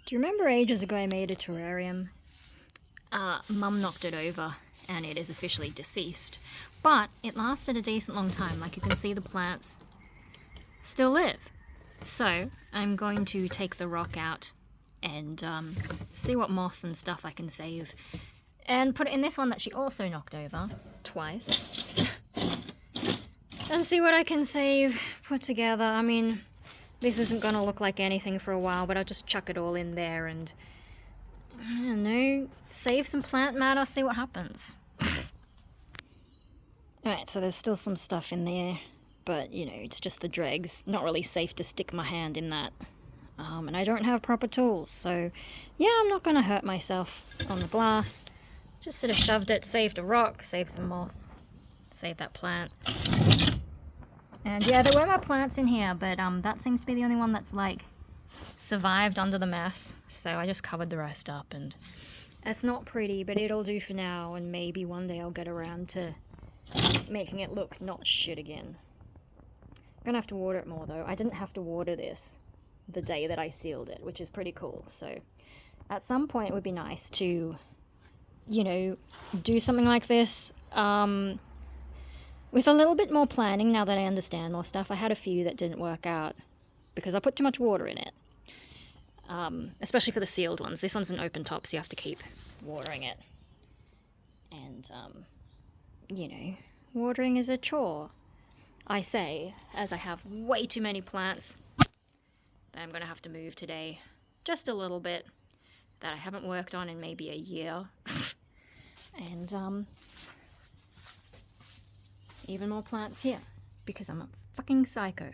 Do you remember ages ago I made a terrarium? Mum knocked it over and it is officially deceased. But it lasted a decent long time. Like, you can see the plants still live. So I'm going to take the rock out and see what moss and stuff I can save. And put it in this one that she also knocked over twice. And see what I can save, put together. I mean, this isn't going to look like anything for a while, but I'll just chuck it all in there and, I don't know, save some plant matter, see what happens. Alright, so there's still some stuff in there, but, you know, it's just the dregs. Not really safe to stick my hand in that. And I don't have proper tools, so yeah, I'm not going to hurt myself on the glass. Just sort of shoved it, saved a rock, saved some moss, saved that plant. And yeah, there were more plants in here, but that seems to be the only one that's, like, survived under the mess. So I just covered the rest up, and it's not pretty, but it'll do for now, and maybe one day I'll get around to making it look not shit again. I'm gonna have to water it more, though. I didn't have to water this the day that I sealed it, which is pretty cool. So at some point it would be nice to, you know, do something like this. With a little bit more planning, now that I understand more stuff. I had a few that didn't work out because I put too much water in it. Especially for the sealed ones. This one's an open top, so you have to keep watering it. And, you know, watering is a chore, I say, as I have way too many plants that I'm going to have to move today. Just a little bit that I haven't worked on in maybe a year. And, even more plants here, because I'm a fucking psycho.